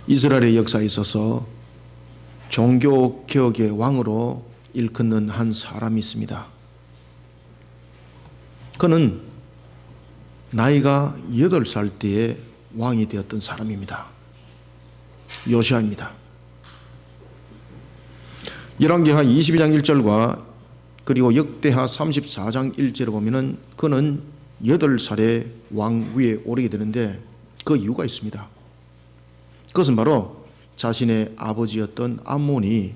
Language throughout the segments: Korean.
이스라엘의 역사에 있어서 종교개혁의 왕으로 일컫는 한 사람이 있습니다. 그는 나이가 8살 때에 왕이 되었던 사람입니다. 요시아입니다. 열왕기하 22장 1절과 그리고 역대하 34장 1절을 보면은 그는 8살에 왕 위에 오르게 되는데 그 이유가 있습니다. 그것은 바로 자신의 아버지였던 암몬이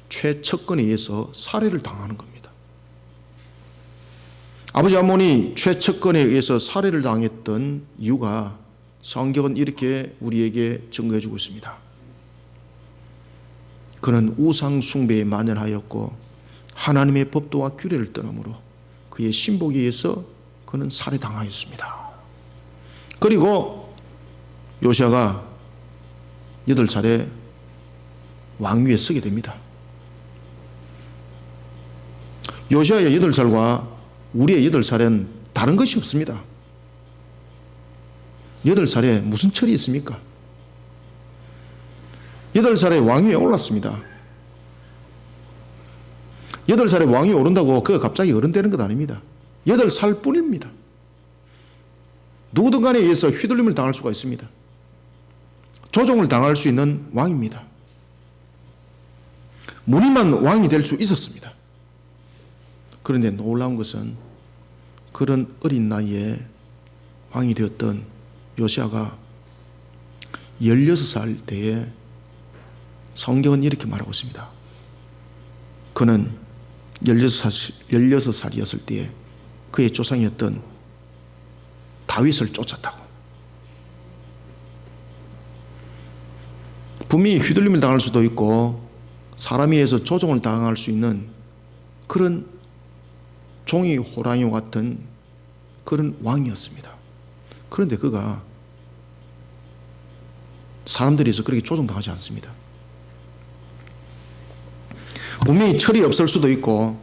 최측근에 의해서 살해를 당하는 겁니다. 아버지 암몬이 최측근에 의해서 살해를 당했던 이유가 성경은 이렇게 우리에게 증거해 주고 있습니다. 그는 우상 숭배에 만연하였고 하나님의 법도와 규례를 떠나므로 그의 신복에 의해서 그는 살해당하였습니다. 그리고 요시아가 8살에 왕위에 서게 됩니다. 요시아의 8살과 우리의 8살은 다른 것이 없습니다. 8살에 무슨 철이 있습니까? 8살에 왕위에 올랐습니다. 8살에 왕위에 오른다고 그가 갑자기 어른 되는 것 아닙니다. 8살 뿐입니다. 누구든 간에 의해서 휘둘림을 당할 수가 있습니다. 조종을 당할 수 있는 왕입니다. 무늬만 왕이 될 수 있었습니다. 그런데 놀라운 것은 그런 어린 나이에 왕이 되었던 요시아가 16살 때에 성경은 이렇게 말하고 있습니다. 그는 16살이었을 때에 그의 조상이었던 다윗을 쫓았다고. 분명히 휘둘림을 당할 수도 있고 사람에 의해서 조종을 당할 수 있는 그런 종이 호랑이와 같은 그런 왕이었습니다. 그런데 그가 사람들에서 그렇게 조종당하지 않습니다. 분명히 철이 없을 수도 있고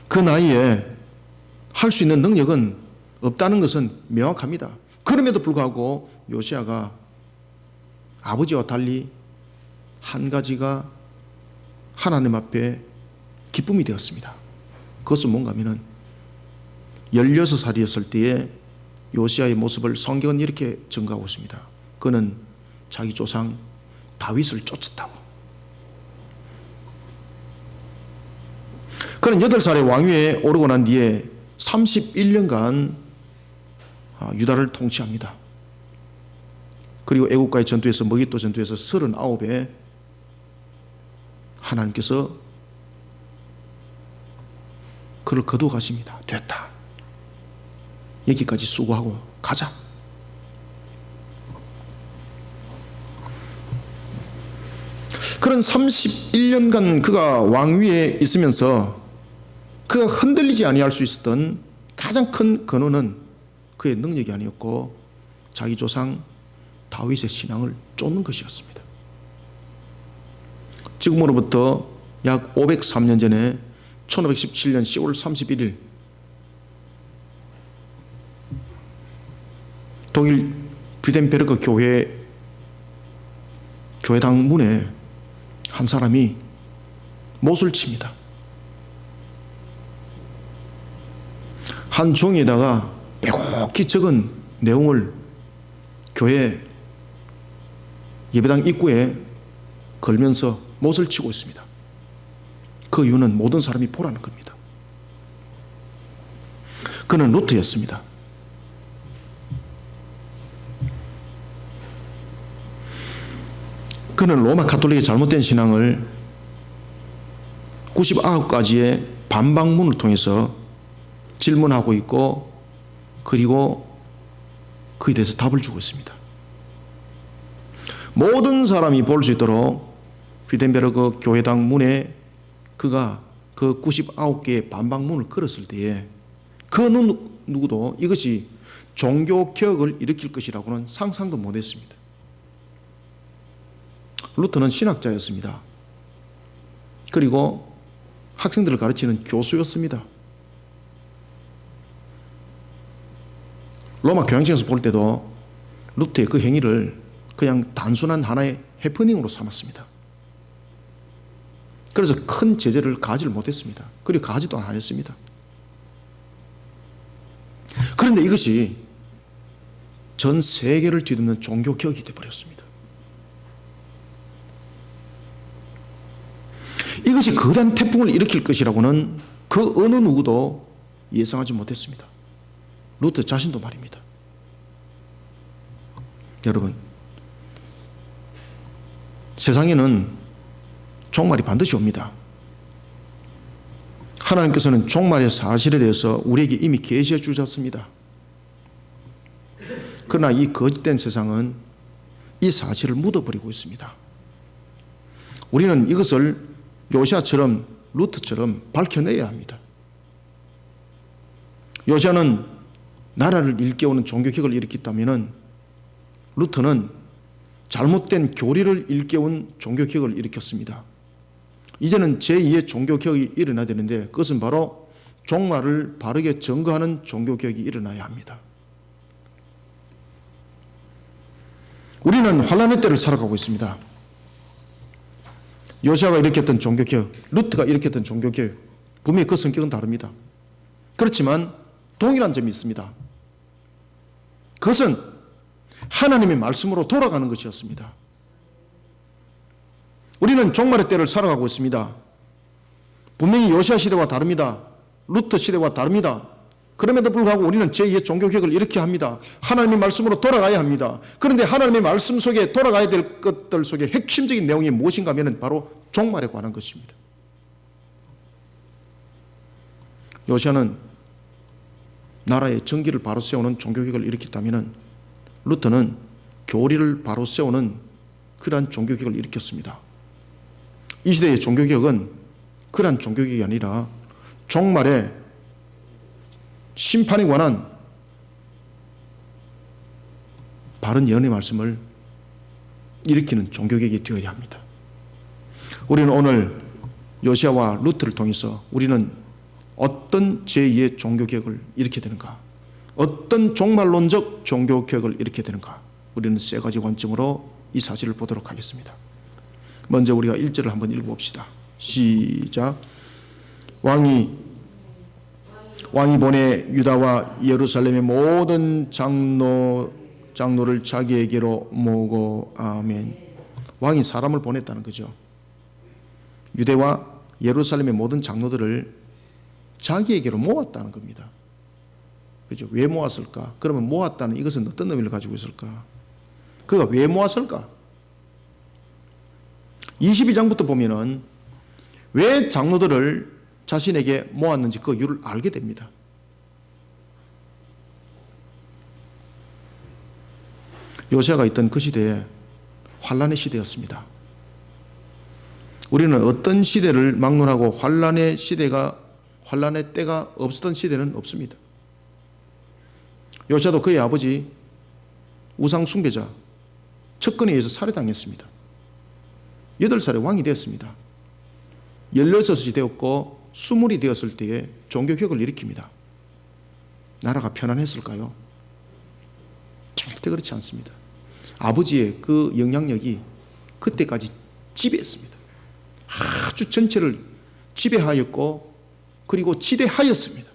그 나이에 할 수 있는 능력은 없다는 것은 명확합니다. 그럼에도 불구하고 요시아가 아버지와 달리 한 가지가 하나님 앞에 기쁨이 되었습니다. 그것은 뭔가 하면은 16살이었을 때에 요시아의 모습을 성경은 이렇게 증거하고 있습니다. 그는 자기 조상 다윗을 쫓았다고. 그는 8살에 왕위에 오르고 난 뒤에 31년간 유다를 통치합니다. 그리고 애국가의 전투에서 머깃도 전투에서 39에 하나님께서 그를 거두어 가십니다. 됐다. 여기까지 수고하고 가자. 그런 31년간 그가 왕위에 있으면서 그가 흔들리지 아니할 수 있었던 가장 큰 근원은 그의 능력이 아니었고 자기 조상 다윗의 신앙을 쫓는 것이었습니다. 지금으로부터 약 503년 전에 1517년 10월 31일 독일 비덴베르크 교회당 문에 한 사람이 못을 칩니다. 한 종이에다가 빼곡히 적은 내용을 교회 예배당 입구에 걸면서 못을 치고 있습니다. 그 이유는 모든 사람이 보라는 겁니다. 그는 루터였습니다. 그는 로마 가톨릭의 잘못된 신앙을 99가지의 반박문을 통해서 질문하고 있고 그리고 그에 대해서 답을 주고 있습니다. 모든 사람이 볼 수 있도록 비덴베르크 교회당 문에 그가 그 99개의 반박문을 걸었을 때에 그 누구도 이것이 종교개혁을 일으킬 것이라고는 상상도 못했습니다. 루터는 신학자였습니다. 그리고 학생들을 가르치는 교수였습니다. 로마 교양청에서 볼 때도 루터의 그 행위를 그냥 단순한 하나의 해프닝으로 삼았습니다. 그래서 큰 제재를 가지를 못했습니다. 그리고 가지도 않았습니다. 그런데 이것이 전 세계를 뒤덮는 종교개혁이 되어버렸습니다. 이것이 거대한 태풍을 일으킬 것이라고는 그 어느 누구도 예상하지 못했습니다. 루터 자신도 말입니다. 여러분, 세상에는 종말이 반드시 옵니다. 하나님께서는 종말의 사실에 대해서 우리에게 이미 계시해 주셨습니다. 그러나 이 거짓된 세상은 이 사실을 묻어버리고 있습니다. 우리는 이것을 요시아처럼 루트처럼 밝혀내야 합니다. 요시아는 나라를 일깨우는 종교개혁을 일으켰다면 루터는 잘못된 교리를 일깨운 종교개혁을 일으켰습니다. 이제는 제2의 종교개혁이 일어나야 되는데 그것은 바로 종말을 바르게 증거하는 종교개혁이 일어나야 합니다. 우리는 환란의 때를 살아가고 있습니다. 요시아가 일으켰던 종교개혁, 루트가 일으켰던 종교개혁, 분명히 그 성격은 다릅니다. 그렇지만 동일한 점이 있습니다. 그것은 하나님의 말씀으로 돌아가는 것이었습니다. 우리는 종말의 때를 살아가고 있습니다. 분명히 요시아 시대와 다릅니다. 루터 시대와 다릅니다. 그럼에도 불구하고 우리는 제2의 종교개혁을 일으켜야 합니다. 하나님의 말씀으로 돌아가야 합니다. 그런데 하나님의 말씀 속에 돌아가야 될 것들 속에 핵심적인 내용이 무엇인가 하면 바로 종말에 관한 것입니다. 요시아는 나라의 정기를 바로 세우는 종교개혁을 일으켰다면 루터는 교리를 바로 세우는 그러한 종교개혁을 일으켰습니다. 이 시대의 종교개혁은 그러한 종교개혁이 아니라 종말의 심판에 관한 바른 예언의 말씀을 일으키는 종교개혁이 되어야 합니다. 우리는 오늘 요시아와 루트를 통해서 우리는 어떤 제2의 종교개혁을 일으켜야 되는가, 어떤 종말론적 종교개혁을 일으켜야 되는가, 우리는 세 가지 관점으로 이 사실을 보도록 하겠습니다. 먼저 우리가 1절을 한번 읽어봅시다. 시작. 왕이 보내 유다와 예루살렘의 모든 장로를 자기에게로 모으고. 아멘. 왕이 사람을 보냈다는 거죠. 유대와 예루살렘의 모든 장로들을 자기에게로 모았다는 겁니다. 그죠? 왜 모았을까? 그러면 모았다는 이것은 어떤 의미를 가지고 있을까? 그가 왜 모았을까? 22장부터 보면은 왜 장로들을 자신에게 모았는지 그 이유를 알게 됩니다. 요시아가 있던 그 시대에 환란의 시대였습니다. 우리는 어떤 시대를 막론하고 환란의 때가 없었던 시대는 없습니다. 요시아도 그의 아버지 우상 숭배자 척근에 의해서 살해당했습니다. 8살에 왕이 되었습니다. 16이 되었고 20이 되었을 때에 종교개혁을 일으킵니다. 나라가 편안했을까요? 절대 그렇지 않습니다. 아버지의 그 영향력이 그때까지 지배했습니다. 아주 전체를 지배하였고 그리고 지대하였습니다.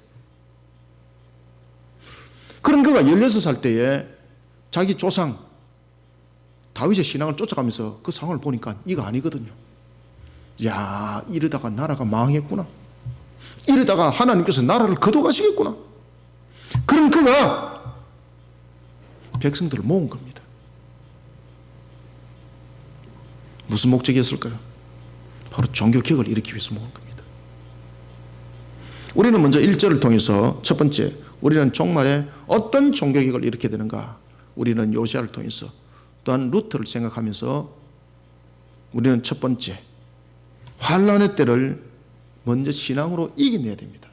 그런 그가 16살 때에 자기 조상 다윗의 신앙을 쫓아가면서 그 상황을 보니까 이거 아니거든요. 야, 이러다가 나라가 망했구나. 이러다가 하나님께서 나라를 거둬가시겠구나. 그럼 그가 백성들을 모은 겁니다. 무슨 목적이었을까요? 바로 종교개혁을 일으키기 위해서 모은 겁니다. 우리는 먼저 1절을 통해서 첫 번째, 우리는 종말에 어떤 종교개혁을 일으켜야 되는가? 우리는 요시아를 통해서 또한 루트를 생각하면서 우리는 첫 번째, 환란의 때를 먼저 신앙으로 이겨내야 됩니다.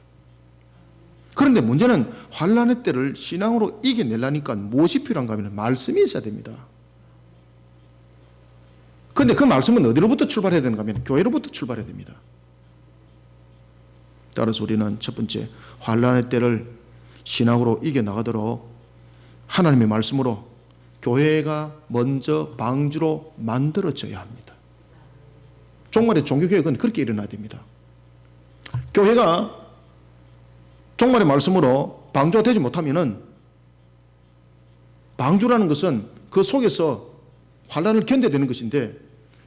그런데 문제는 환란의 때를 신앙으로 이겨내려니까 무엇이 필요한가 하면 말씀이 있어야 됩니다. 그런데 그 말씀은 어디로부터 출발해야 되는가 하면 교회로부터 출발해야 됩니다. 따라서 우리는 첫 번째, 환란의 때를 신앙으로 이겨나가도록 하나님의 말씀으로 교회가 먼저 방주로 만들어져야 합니다. 종말의 종교개혁은 그렇게 일어나야 됩니다. 교회가 종말의 말씀으로 방주가 되지 못하면은, 방주라는 것은 그 속에서 환란을 견뎌야 되는 것인데,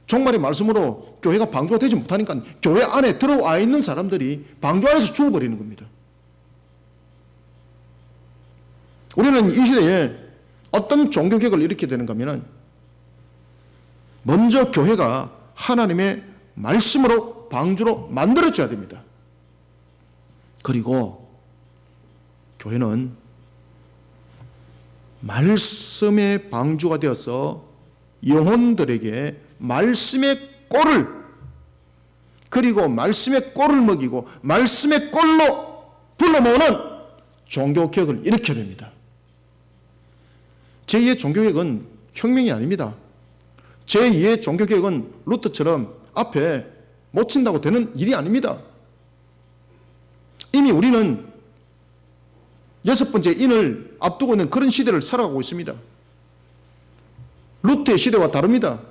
종말의 말씀으로 교회가 방주가 되지 못하니까 교회 안에 들어와 있는 사람들이 방주 안에서 죽어버리는 겁니다. 우리는 이 시대에 어떤 종교개혁을 일으켜야 되는가 하면은, 먼저 교회가 하나님의 말씀으로 방주로 만들어져야 됩니다. 그리고 교회는 말씀의 방주가 되어서 영혼들에게 말씀의 꼴을, 그리고 말씀의 꼴을 먹이고 말씀의 꼴로 불러모으는 종교개혁을 일으켜야 됩니다. 제2의 종교개혁은 혁명이 아닙니다. 제2의 종교개혁은 루터처럼 앞에 못 친다고 되는 일이 아닙니다. 이미 우리는 6번째 인을 앞두고 있는 그런 시대를 살아가고 있습니다. 루터의 시대와 다릅니다.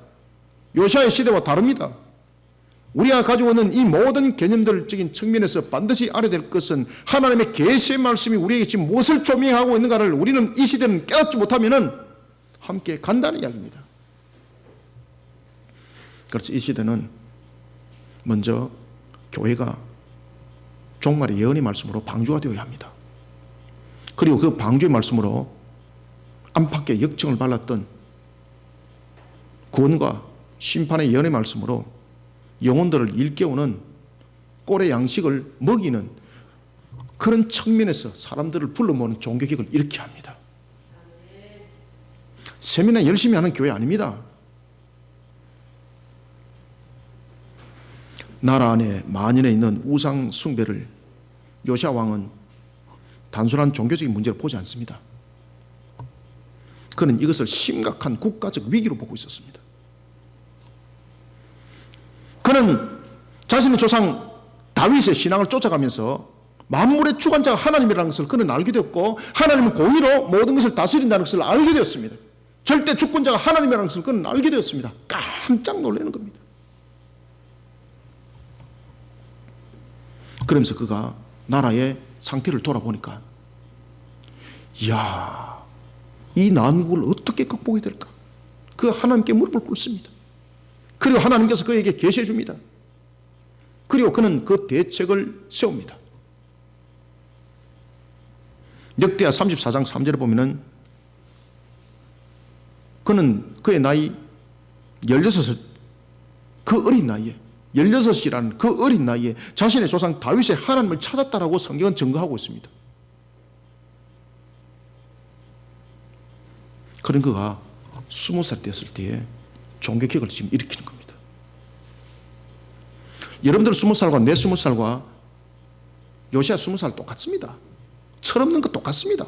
요시아의 시대와 다릅니다. 우리가 가지고 있는 이 모든 개념들적인 측면에서 반드시 알아야 될 것은, 하나님의 계시의 말씀이 우리에게 지금 무엇을 조명하고 있는가를 우리는 이 시대는 깨닫지 못하면은 함께 간다는 이야기입니다. 그래서 이 시대는 먼저 교회가 종말의 예언의 말씀으로 방주가 되어야 합니다. 그리고 그 방주의 말씀으로 안팎의 역청을 발랐던 구원과 심판의 예언의 말씀으로 영혼들을 일깨우는 꼴의 양식을 먹이는 그런 측면에서 사람들을 불러 모으는 종교개혁을 일으켜야 합니다. 세미나 열심히 하는 교회 아닙니다. 나라 안에 만연해 있는 우상 숭배를 요시야 왕은 단순한 종교적인 문제로 보지 않습니다. 그는 이것을 심각한 국가적 위기로 보고 있었습니다. 그는 자신의 조상 다윗의 신앙을 쫓아가면서 만물의 주관자가 하나님이라는 것을 그는 알게 되었고, 하나님은 공의로 모든 것을 다스린다는 것을 알게 되었습니다. 절대 주권자가 하나님이라는 것을 그는 알게 되었습니다. 깜짝 놀라는 겁니다. 그러면서 그가 나라의 상태를 돌아보니까, 이야, 이 난국을 어떻게 극복해야 될까? 그 하나님께 무릎을 꿇습니다. 그리고 하나님께서 그에게 계시해 줍니다. 그리고 그는 그 대책을 세웁니다. 역대하 34장 3절에 보면은, 그는 그의 나이 16살, 그 어린 나이에, 16이라는 그 어린 나이에 자신의 조상 다윗의 하나님을 찾았다라고 성경은 증거하고 있습니다. 그런 그가 20살 되었을 때에 종교개혁을 지금 일으키는 겁니다. 여러분들 20살과 내 20살과 요시야 20살 똑같습니다. 철없는 거 똑같습니다.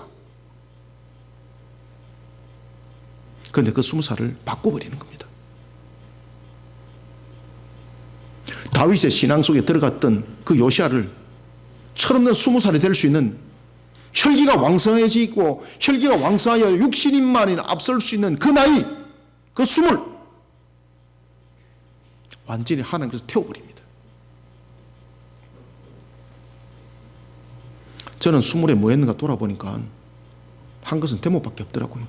그런데 그 20살을 바꿔버리는 겁니다. 다윗의 신앙 속에 들어갔던 그 요시야를 철없는 20살이 될 수 있는, 혈기가 왕성해지고 혈기가 왕성하여 육신인만이 앞설 수 있는 그 나이, 그 숨을 완전히 하나님께서 태워버립니다. 저는 20에 뭐 했는가 돌아보니까 한 것은 대목밖에 없더라고요.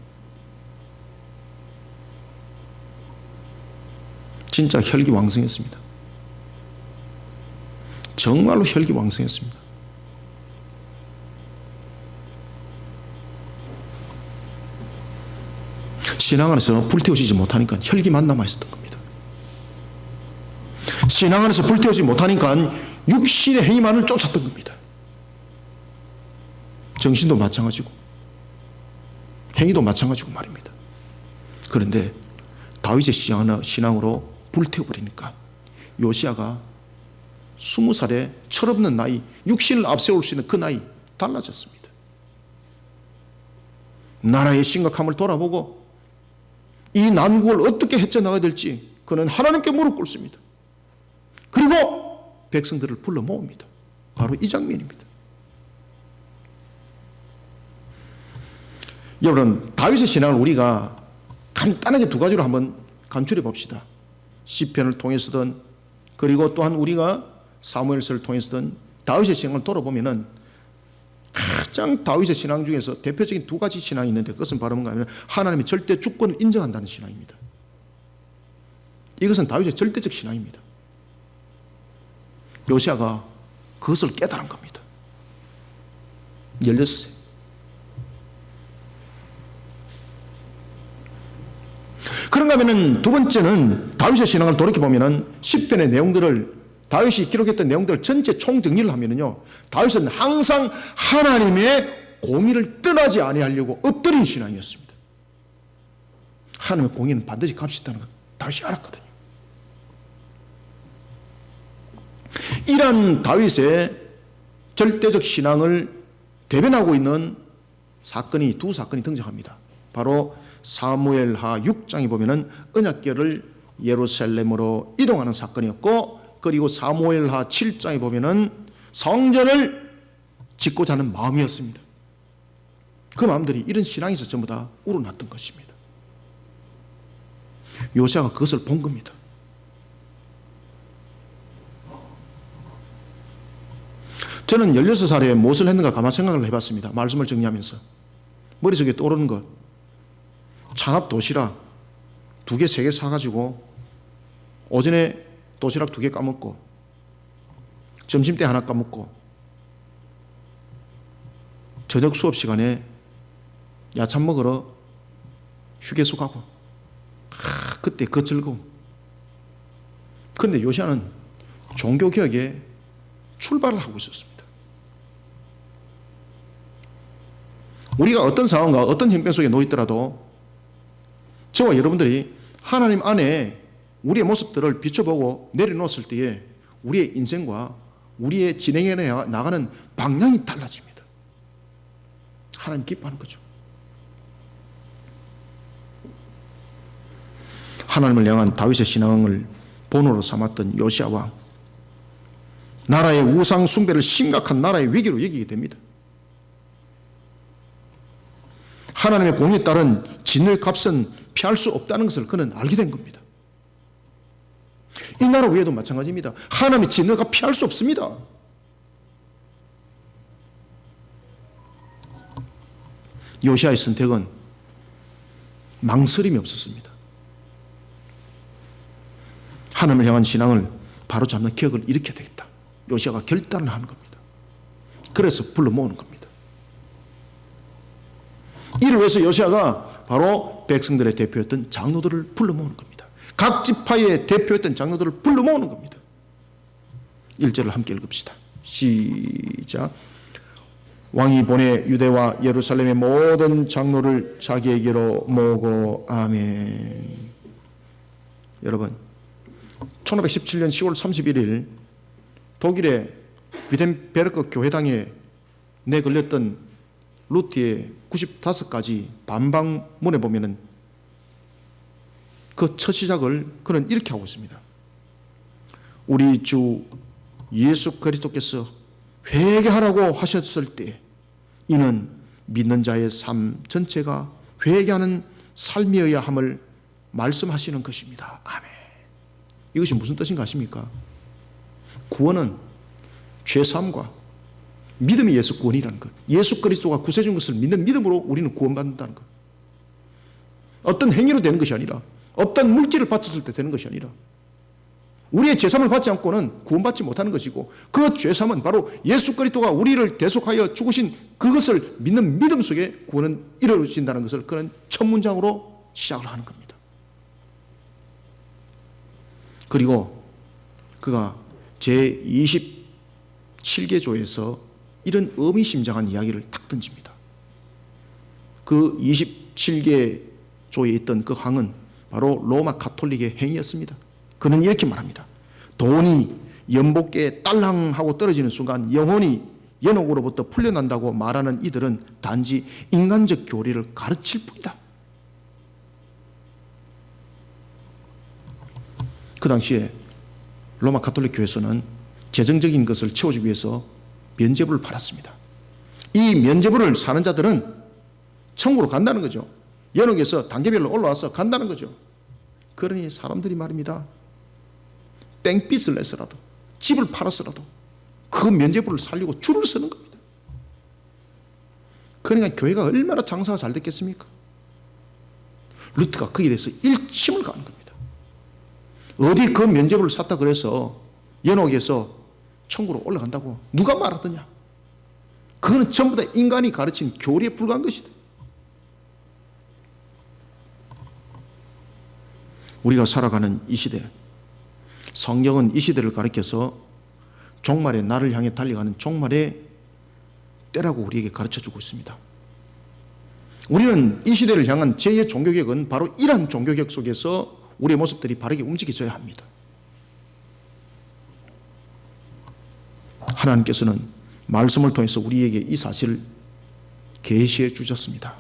진짜 혈기 왕성했습니다. 정말로 혈기 왕성했습니다. 신앙 안에서 불태워지지 못하니까 혈기만 남아있었던 겁니다. 신앙 안에서 불태워지지 못하니까 육신의 행위만을 쫓았던 겁니다. 정신도 마찬가지고 행위도 마찬가지고 말입니다. 그런데 다윗의 신앙으로 불태워버리니까 요시야가 20살의 철없는 나이, 육신을 앞세울 수 있는 그 나이 달라졌습니다. 나라의 심각함을 돌아보고 이 난국을 어떻게 헤쳐나가야 될지 그는 하나님께 무릎 꿇습니다. 그리고 백성들을 불러 모읍니다. 바로 이 장면입니다. 여러분, 다윗의 신앙을 우리가 간단하게 두 가지로 한번 간추려 봅시다. 시편을 통해서든 그리고 또한 우리가 사무엘서를 통해서든 다윗의 신앙을 돌아보면은 가장 다윗의 신앙 중에서 대표적인 두 가지 신앙이 있는데 그것은 바로 뭔가 하면 하나님의 절대 주권을 인정한다는 신앙입니다. 이것은 다윗의 절대적 신앙입니다. 요시아가 그것을 깨달은 겁니다. 16세. 그런가 하면은 두 번째는 다윗의 신앙을 돌이켜보면은 시편의 내용들을 다윗이 기록했던 내용들을 전체 총정리를 하면은요, 다윗은 항상 하나님의 공의를 떠나지 아니하려고 엎드린 신앙이었습니다. 하나님의 공의는 반드시 값이 있다는 것 다윗이 알았거든요. 이런 다윗의 절대적 신앙을 대변하고 있는 사건이 두 사건이 등장합니다. 바로 사무엘하 6장에 보면은 언약궤를 예루살렘으로 이동하는 사건이었고, 그리고 사무엘하 7장에 보면은 성전을 짓고자 하는 마음이었습니다. 그 마음들이 이런 신앙에서 전부 다 우러났던 것입니다. 요시아가 그것을 본 겁니다. 저는 16살에 무엇을 했는가 가만 생각을 해봤습니다. 말씀을 정리하면서 머릿속에 떠오르는 것, 찬압 도시락 2개, 3개 사가지고 오전에 도시락 2개 까먹고 점심때 하나 까먹고 저녁 수업 시간에 야참 먹으러 휴게소 가고, 그때 그 즐거움. 그런데 요시아는 종교개혁에 출발을 하고 있었습니다. 우리가 어떤 상황과 어떤 형편 속에 놓여 있더라도 저와 여러분들이 하나님 안에 우리의 모습들을 비춰보고 내려놓았을 때에 우리의 인생과 우리의 진행해 나가는 방향이 달라집니다. 하나님 기뻐하는 거죠. 하나님을 향한 다윗의 신앙을 본으로 삼았던 요시아 왕, 나라의 우상 숭배를 심각한 나라의 위기로 여기게 됩니다. 하나님의 공의에 따른 진노의 값은 피할 수 없다는 것을 그는 알게 된 겁니다. 이 나라 외에도 마찬가지입니다. 하나님의 진노가 피할 수 없습니다. 요시아의 선택은 망설임이 없었습니다. 하나님을 향한 신앙을 바로잡는 기억을 일으켜야 되겠다. 요시아가 결단을 하는 겁니다. 그래서 불러 모으는 겁니다. 이를 위해서 요시아가 바로 백성들의 대표였던 장로들을 불러 모으는 겁니다. 각 지파의 대표였던 장로들을 불러 모으는 겁니다. 1절을 함께 읽읍시다. 시작. 왕이 보내 유대와 예루살렘의 모든 장로를 자기에게로 모으고. 아멘. 여러분, 1517년 10월 31일 독일의 비덴베르크 교회당에 내걸렸던 루트의 95가지 반박문에 보면은 그 첫 시작을 그는 이렇게 하고 있습니다. 우리 주 예수 그리스도께서 회개하라고 하셨을 때 이는 믿는 자의 삶 전체가 회개하는 삶이어야 함을 말씀하시는 것입니다. 아멘. 이것이 무슨 뜻인가 아십니까? 구원은 죄사함과 믿음이 예수 구원이라는 것. 예수 그리스도가 구세주인 것을 믿는 믿음으로 우리는 구원받는다는 것. 어떤 행위로 되는 것이 아니라, 어떤 물질을 바쳤을 때 되는 것이 아니라, 우리의 죄사함을 받지 않고는 구원받지 못하는 것이고, 그 죄사함은 바로 예수 그리스도가 우리를 대속하여 죽으신 그것을 믿는 믿음 속에 구원은 이루어진다는 것을 그는 첫 문장으로 시작을 하는 겁니다. 그리고 그가 제27개조에서 이런 의미심장한 이야기를 탁 던집니다. 그 27개조에 있던 그 항은 바로 로마 가톨릭의 행위였습니다. 그는 이렇게 말합니다. 돈이 연복계에 딸랑하고 떨어지는 순간 영혼이 연옥으로부터 풀려난다고 말하는 이들은 단지 인간적 교리를 가르칠 뿐이다. 그 당시에 로마 가톨릭 교회에서는 재정적인 것을 채워주기 위해서 면죄부를 팔았습니다. 이 면죄부를 사는 자들은 천국으로 간다는 거죠. 연옥에서 단계별로 올라와서 간다는 거죠. 그러니 사람들이 말입니다. 땡빚을 내서라도 집을 팔아서라도 그 면죄부를 살리고 줄을 서는 겁니다. 그러니까 교회가 얼마나 장사가 잘 됐겠습니까? 루트가 거기에 대해서 일침을 가는 겁니다. 어디 그 면죄부를 샀다 그래서 연옥에서 천국으로 올라간다고 누가 말하더냐? 그거는 전부 다 인간이 가르친 교리에 불과한 것이다. 우리가 살아가는 이 시대, 성경은 이 시대를 가리켜서 종말의 날을 향해 달려가는 종말의 때라고 우리에게 가르쳐주고 있습니다. 우리는 이 시대를 향한 제2의 종교개혁은 바로 이러한 종교개혁 속에서 우리의 모습들이 바르게 움직여져야 합니다. 하나님께서는 말씀을 통해서 우리에게 이 사실을 계시해 주셨습니다.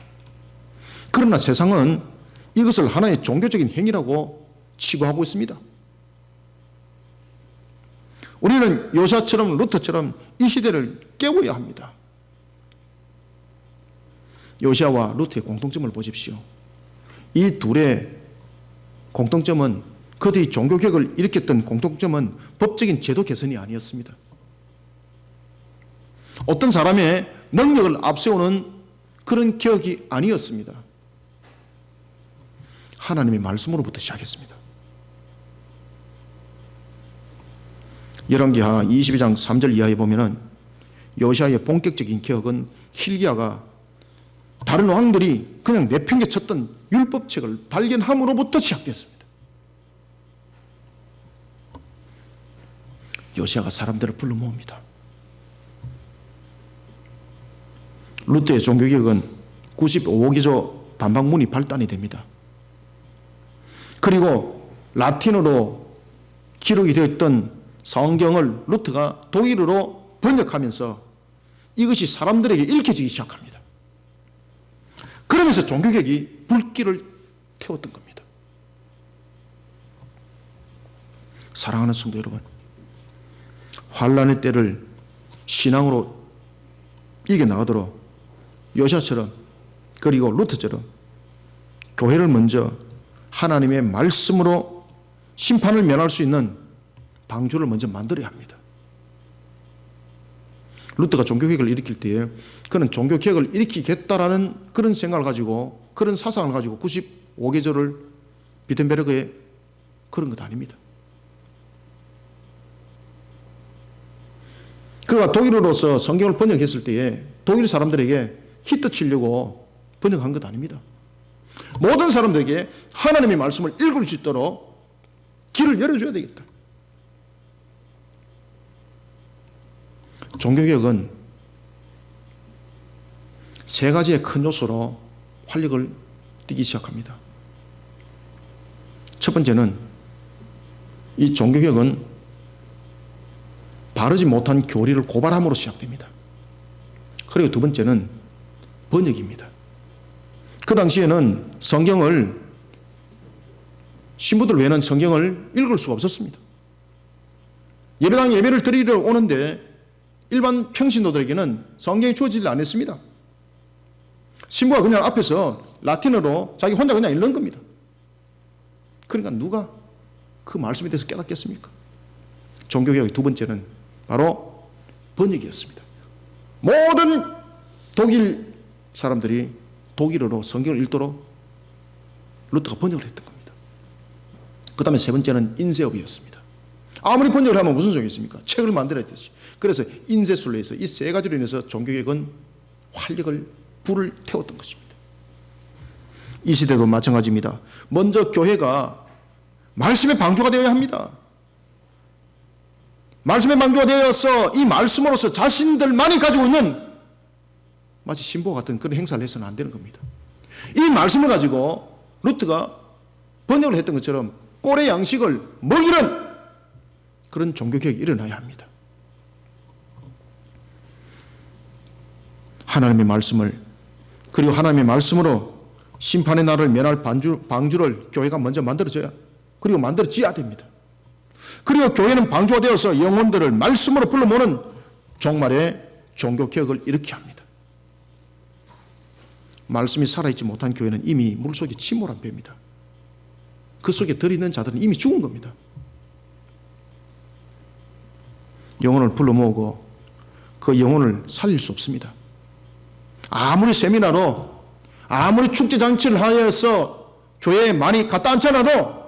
그러나 세상은 이것을 하나의 종교적인 행위라고 치부하고 있습니다. 우리는 요시아처럼 루터처럼 이 시대를 깨워야 합니다. 요시아와 루터의 공통점을 보십시오. 이 둘의 공통점은, 그들이 종교개혁을 일으켰던 공통점은 법적인 제도 개선이 아니었습니다. 어떤 사람의 능력을 앞세우는 그런 개혁이 아니었습니다. 하나님의 말씀으로부터 시작했습니다. 열왕기하 22장 3절 이하에 보면은 요시아의 본격적인 개혁은 hil기야가 다른 왕들이 그냥 내팽개쳤던 율법책을 발견함으로부터 시작됐습니다. 요시아가 사람들을 불러 모읍니다. 루터의 종교개혁은 95개조 반박문이 발단이 됩니다. 그리고 라틴어로 기록이 되었던 성경을 루터가 독일어로 번역하면서 이것이 사람들에게 읽혀지기 시작합니다. 그러면서 종교개혁이 불길을 태웠던 겁니다. 사랑하는 성도 여러분, 환란의 때를 신앙으로 이겨나가도록 요시아처럼 그리고 루터처럼 교회를 먼저 하나님의 말씀으로 심판을 면할 수 있는 방주를 먼저 만들어야 합니다. 루터가 종교개혁을 일으킬 때에 그는 종교개혁을 일으키겠다라는 그런 생각을 가지고, 그런 사상을 가지고 95개조를 비텐베르크에 그런 것 아닙니다. 그가 독일어로서 성경을 번역했을 때에 독일 사람들에게 히트 치려고 번역한 것 아닙니다. 모든 사람들에게 하나님의 말씀을 읽을 수 있도록 길을 열어줘야 되겠다. 종교개혁은 세 가지의 큰 요소로 활력을 띠기 시작합니다. 첫 번째는 이 종교개혁은 바르지 못한 교리를 고발함으로 시작됩니다. 그리고 두 번째는 번역입니다. 그 당시에는 성경을, 신부들 외에는 성경을 읽을 수가 없었습니다. 예배당에 예배를 드리러 오는데 일반 평신도들에게는 성경이 주어지지 않았습니다. 신부가 그냥 앞에서 라틴어로 자기 혼자 그냥 읽는 겁니다. 그러니까 누가 그 말씀에 대해서 깨닫겠습니까? 종교개혁의 두 번째는 바로 번역이었습니다. 모든 독일 사람들이 독일어로 성경을 읽도록 루터가 번역을 했던 겁니다. 그 다음에 세 번째는 인쇄업이었습니다. 아무리 번역을 하면 무슨 소용이 있습니까? 책을 만들어야 되지. 그래서 인쇄술로 해서 이 세 가지로 인해서 종교개혁은 활력을, 불을 태웠던 것입니다. 이 시대도 마찬가지입니다. 먼저 교회가 말씀의 방주가 되어야 합니다. 말씀의 방주가 되어서 이 말씀으로서 자신들만이 가지고 있는 마치 신보 같은 그런 행사를 해서는 안 되는 겁니다. 이 말씀을 가지고 루터가 번역을 했던 것처럼 꼴의 양식을 먹이는 그런 종교개혁이 일어나야 합니다. 하나님의 말씀을, 그리고 하나님의 말씀으로 심판의 날을 면할 방주를 교회가 먼저 만들어져야, 그리고 만들어져야 됩니다. 그리고 교회는 방주가 되어서 영혼들을 말씀으로 불러 모으는 종말의 종교개혁을 일으켜야 합니다. 말씀이 살아있지 못한 교회는 이미 물속에 침몰한 배입니다. 그 속에 들어있는 자들은 이미 죽은 겁니다. 영혼을 불러 모으고 그 영혼을 살릴 수 없습니다. 아무리 세미나로 아무리 축제장치를 하여서 교회에 많이 갖다 앉혀놔도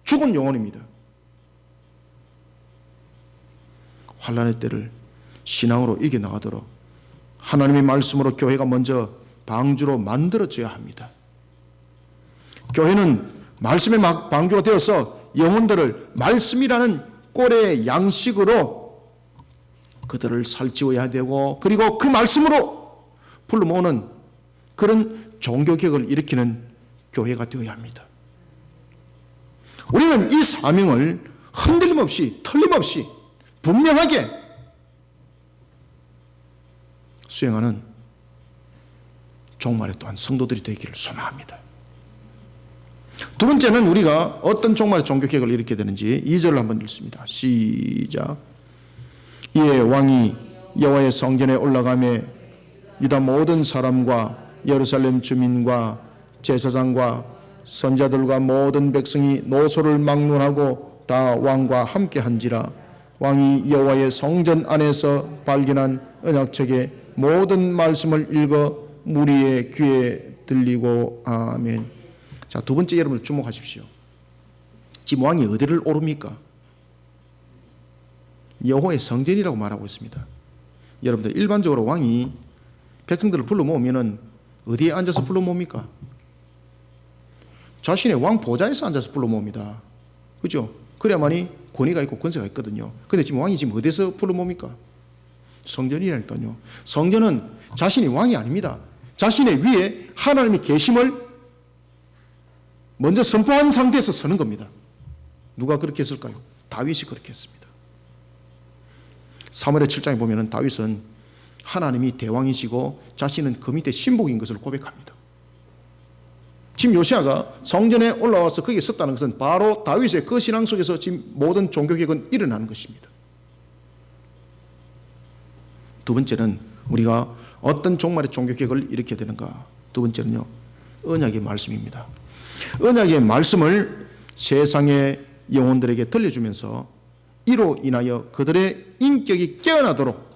죽은 영혼입니다. 환난의 때를 신앙으로 이겨나가도록 하나님의 말씀으로 교회가 먼저 방주로 만들어져야 합니다. 교회는 말씀의 방주가 되어서 영혼들을 말씀이라는 꼴의 양식으로 그들을 살찌워야 되고, 그리고 그 말씀으로 불러 모으는 그런 종교개혁을 일으키는 교회가 되어야 합니다. 우리는 이 사명을 흔들림 없이 틀림없이 분명하게 수행하는 종말에 또한 성도들이 되기를 소망합니다. 두 번째는 우리가 어떤 종말의 종교개혁을 일으켜야 되는지 2절을 한번 읽습니다. 시작. 이에 왕이 여호와의 성전에 올라가매 유다 모든 사람과 예루살렘 주민과 제사장과 선자들과 모든 백성이 노소를 막론하고 다 왕과 함께 한지라. 왕이 여호와의 성전 안에서 발견한 언약책의 모든 말씀을 읽어 무리의 귀에 들리고. 아멘. 자, 두 번째 여러분 주목하십시오. 지금 왕이 어디를 오릅니까? 여호와의 성전이라고 말하고 있습니다. 여러분들 일반적으로 왕이 백성들을 불러 모으면은 어디에 앉아서 불러 모읍니까? 자신의 왕 보좌에서 앉아서 불러 모읍니다. 그죠? 그래야만이 권위가 있고 권세가 있거든요. 근데 지금 왕이 지금 어디서 불러 모읍니까? 성전이라니까요. 성전은 자신이 왕이 아닙니다. 자신의 위에 하나님이 계심을 먼저 선포한 상태에서 서는 겁니다. 누가 그렇게 했을까요? 다윗이 그렇게 했습니다. 사무엘의 7장에 보면 다윗은 하나님이 대왕이시고 자신은 그 밑에 신복인 것을 고백합니다. 지금 요시아가 성전에 올라와서 거기에 섰다는 것은 바로 다윗의 그 신앙 속에서 지금 모든 종교개혁은 일어나는 것입니다. 두 번째는 우리가 어떤 종말의 종교개혁을 일으켜야 되는가? 두 번째는요, 언약의 말씀입니다. 언약의 말씀을 세상의 영혼들에게 들려주면서 이로 인하여 그들의 인격이 깨어나도록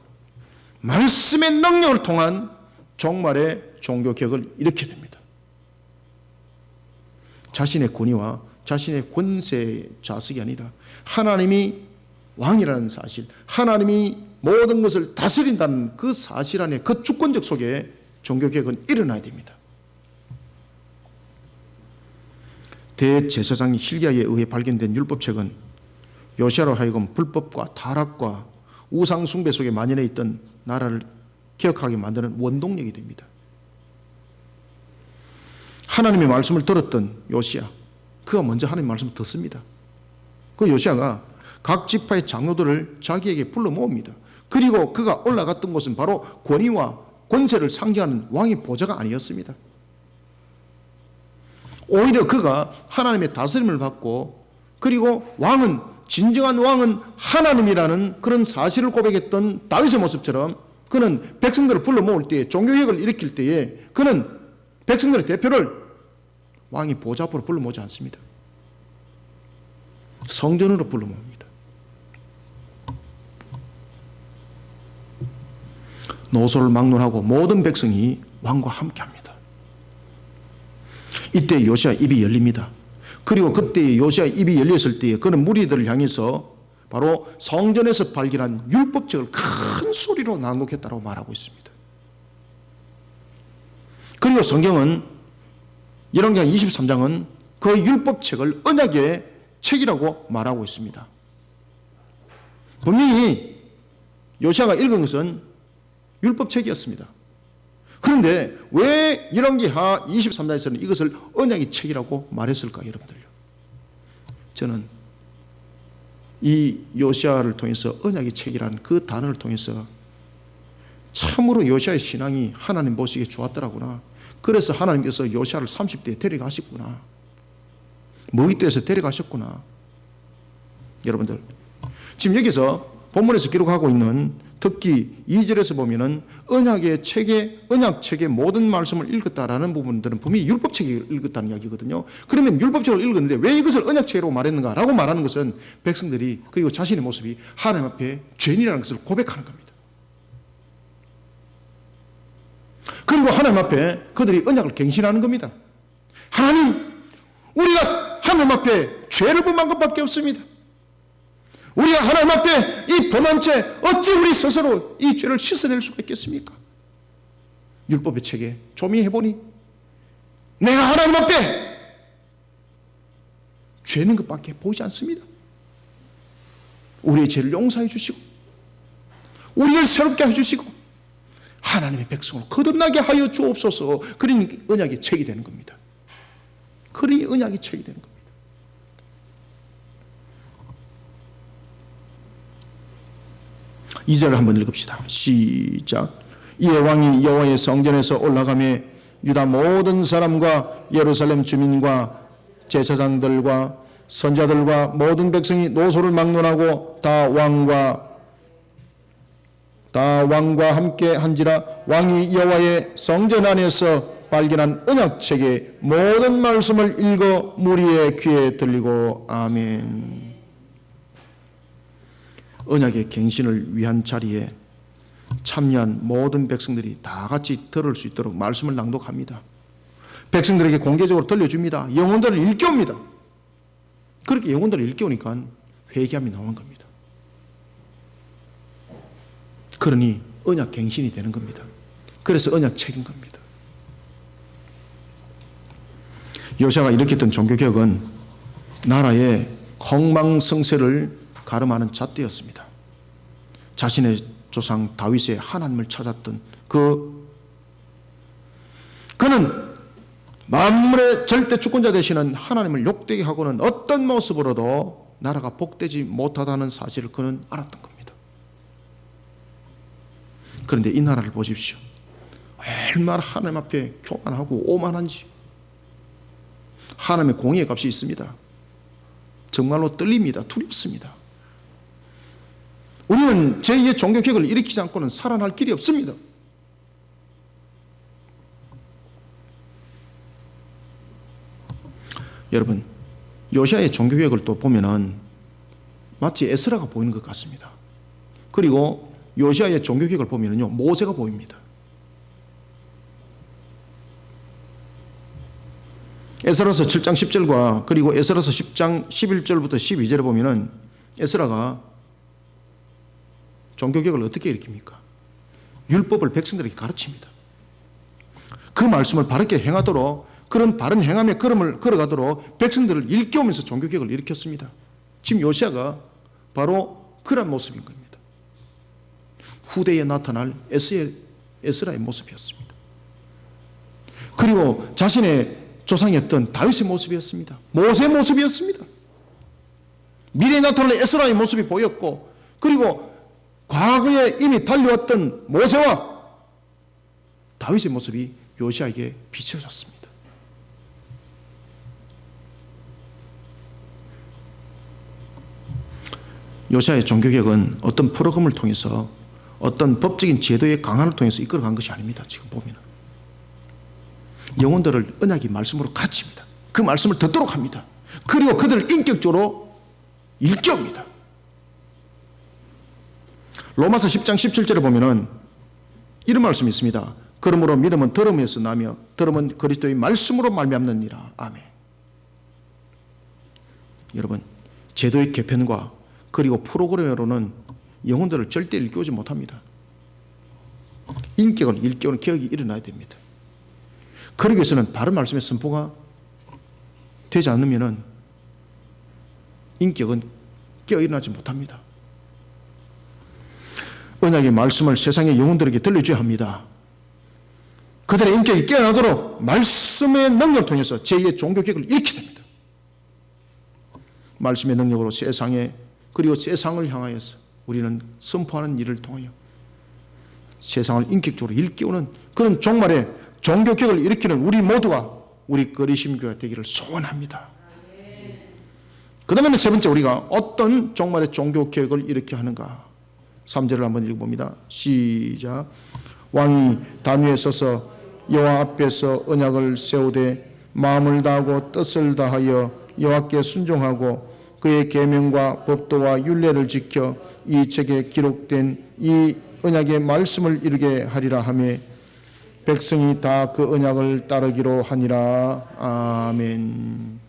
말씀의 능력을 통한 종말의 종교개혁을 일으켜야 됩니다. 자신의 권위와 자신의 권세의 좌석이 아니라 하나님이 왕이라는 사실, 하나님이 모든 것을 다스린다는 그 사실 안에 그 주권적 속에 종교개혁은 일어나야 됩니다. 대제사장 hilki야에 의해 발견된 율법책은 요시아로 하여금 불법과 타락과 우상 숭배 속에 만연해 있던 나라를 개혁하게 만드는 원동력이 됩니다. 하나님의 말씀을 들었던 요시아, 그가 먼저 하나님의 말씀을 듣습니다. 그 요시아가 각 지파의 장로들을 자기에게 불러 모읍니다. 그리고 그가 올라갔던 곳은 바로 권위와 권세를 상징하는 왕의 보좌가 아니었습니다. 오히려 그가 하나님의 다스림을 받고, 그리고 진정한 왕은 하나님이라는 그런 사실을 고백했던 다윗의 모습처럼 그는 백성들을 불러 모을 때에, 종교개혁을 일으킬 때에 그는 백성들의 대표를 왕이 보좌 앞으로 불러 모으지 않습니다. 성전으로 불러 모읍니다. 노소를 막론하고 모든 백성이 왕과 함께합니다. 이때 요시아 입이 열립니다. 그리고 그때 요시아 입이 열렸을 때에 그는 무리들을 향해서 바로 성전에서 발견한 율법책을 큰 소리로 낭독했다고 말하고 있습니다. 그리고 성경은 열왕기상 23장은 그 율법책을 언약의 책이라고 말하고 있습니다. 분명히 요시아가 읽은 것은 율법책이었습니다. 그런데 왜 열왕기하 23장에서는 이것을 언약의 책이라고 말했을까, 여러분들요? 저는 이 요시아를 통해서 언약의 책이라는 그 단어를 통해서 참으로 요시아의 신앙이 하나님 보시기에 좋았더라구나. 그래서 하나님께서 요시아를 30대에 데려가셨구나. 머깃도에서 데려가셨구나. 여러분들, 지금 여기서 본문에서 기록하고 있는 특히 2절에서 보면은 언약 책의 모든 말씀을 읽었다라는 부분들은 분명히 율법책을 읽었다는 이야기거든요. 그러면 율법책을 읽었는데 왜 이것을 언약책으로 말했는가라고 말하는 것은 백성들이 그리고 자신의 모습이 하나님 앞에 죄인이라는 것을 고백하는 겁니다. 그리고 하나님 앞에 그들이 언약을 갱신하는 겁니다. 하나님, 우리가 하나님 앞에 죄를 범한 것밖에 없습니다. 우리가 하나님 앞에 이 범한 죄 어찌 우리 스스로 이 죄를 씻어낼 수가 있겠습니까? 율법의 책에 조미해보니 내가 하나님 앞에 죄는 것밖에 보이지 않습니다. 우리의 죄를 용서해 주시고 우리를 새롭게 해주시고 하나님의 백성을 거듭나게 하여 주옵소서. 그러니 언약의 책이 되는 겁니다. 그러니 언약의 책이 되는 겁니다. 이 절을 한번 읽읍시다. 시작. 이에 왕이 여호와의 성전에서 올라가며 유다 모든 사람과 예루살렘 주민과 제사장들과 선자들과 모든 백성이 노소를 막론하고 다 왕과 함께 한지라. 왕이 여호와의 성전 안에서 발견한 언약책의 모든 말씀을 읽어 무리의 귀에 들리고. 아멘. 언약의 갱신을 위한 자리에 참여한 모든 백성들이 다 같이 들을 수 있도록 말씀을 낭독합니다. 백성들에게 공개적으로 들려줍니다. 영혼들을 일깨웁니다. 그렇게 영혼들을 일깨우니까 회개함이 나오는 겁니다. 그러니 언약 갱신이 되는 겁니다. 그래서 언약 책인 겁니다. 요시아가 일으켰던 종교개혁은 나라의 흥망성쇠를 가름하는 잣대였습니다. 자신의 조상 다윗의 하나님을 찾았던 그는 만물의 절대 주권자 되시는 하나님을 욕되게 하고는 어떤 모습으로도 나라가 복되지 못하다는 사실을 그는 알았던 겁니다. 그런데 이 나라를 보십시오. 얼마나 하나님 앞에 교만하고 오만한지. 하나님의 공의의 값이 있습니다. 정말로 떨립니다. 두렵습니다. 우리는 제2의 종교개혁을 일으키지 않고는 살아날 길이 없습니다. 여러분, 요시아의 종교개혁을 또 보면은 마치 에스라가 보이는 것 같습니다. 그리고 요시아의 종교개혁을 보면은요, 모세가 보입니다. 에스라서 7장 10절과 그리고 에스라서 10장 11절부터 12절에 보면은 에스라가 종교개혁을 어떻게 일으킵니까? 율법을 백성들에게 가르칩니다. 그 말씀을 바르게 행하도록, 그런 바른 행함의 걸음을 걸어가도록 백성들을 일깨우면서 종교개혁을 일으켰습니다. 지금 요시아가 바로 그런 모습인 겁니다. 후대에 나타날 에스라의 모습이었습니다. 그리고 자신의 조상이었던 다윗의 모습이었습니다. 모세의 모습이었습니다. 미래에 나타날 에스라의 모습이 보였고, 그리고 과거에 이미 달려왔던 모세와 다윗의 모습이 요시아에게 비춰졌습니다. 요시아의 종교개혁은 어떤 프로그램을 통해서, 어떤 법적인 제도의 강화를 통해서 이끌어간 것이 아닙니다. 지금 보면 영혼들을 언약의 말씀으로 가르칩니다. 그 말씀을 듣도록 합니다. 그리고 그들을 인격적으로 일깨웁니다. 로마서 10장 17절에 보면은 이런 말씀이 있습니다. 그러므로 믿음은 들음에서 나며 들음은 그리스도의 말씀으로 말미암느니라. 아멘. 여러분, 제도의 개편과 그리고 프로그램으로는 영혼들을 절대 일깨우지 못합니다. 인격을 일깨우는 개혁이 일어나야 됩니다. 그러기 위해서는 바른 말씀의 선포가 되지 않으면 인격은 깨어 일어나지 못합니다. 언약의 말씀을 세상의 영혼들에게 들려줘야 합니다. 그들의 인격이 깨어나도록 말씀의 능력을 통해서 제2의 종교개혁을 일으켜야 됩니다. 말씀의 능력으로 세상에, 그리고 세상을 향하여서 우리는 선포하는 일을 통하여 세상을 인격적으로 일깨우는 그런 종말의 종교개혁을 일으키는 우리 모두가 우리 거리심교회가 되기를 소원합니다. 그 다음에 세 번째, 우리가 어떤 종말의 종교개혁을 일으켜야 하는가? 3절을 한번 읽어봅니다. 시작. 왕이 단 위에 서서 여호와 앞에서 언약을 세우되 마음을 다하고 뜻을 다하여 여호와께 순종하고 그의 계명과 법도와 율례를 지켜 이 책에 기록된 이 언약의 말씀을 이루게 하리라 하며 백성이 다 그 언약을 따르기로 하니라. 아멘.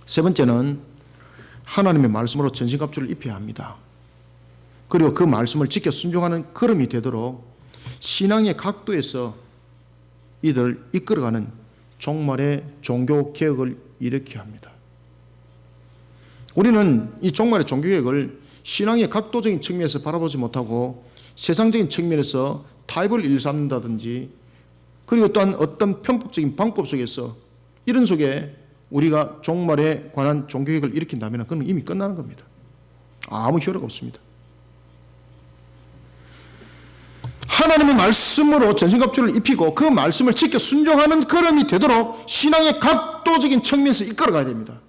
세 번째는 하나님의 말씀으로 전신갑주를 입혀야 합니다. 그리고 그 말씀을 지켜 순종하는 걸음이 되도록 신앙의 각도에서 이들 이끌어가는 종말의 종교 개혁을 일으켜야 합니다. 우리는 이 종말의 종교 개혁을 신앙의 각도적인 측면에서 바라보지 못하고 세상적인 측면에서 타협을 일삼는다든지 그리고 또한 어떤 편법적인 방법 속에서 이런 속에 우리가 종말에 관한 종교개혁을 일으킨다면 그건 이미 끝나는 겁니다. 아무 효력이 없습니다. 하나님의 말씀으로 전신갑주를 입히고 그 말씀을 지켜 순종하는 걸음이 되도록 신앙의 각도적인 측면에서 이끌어가야 됩니다.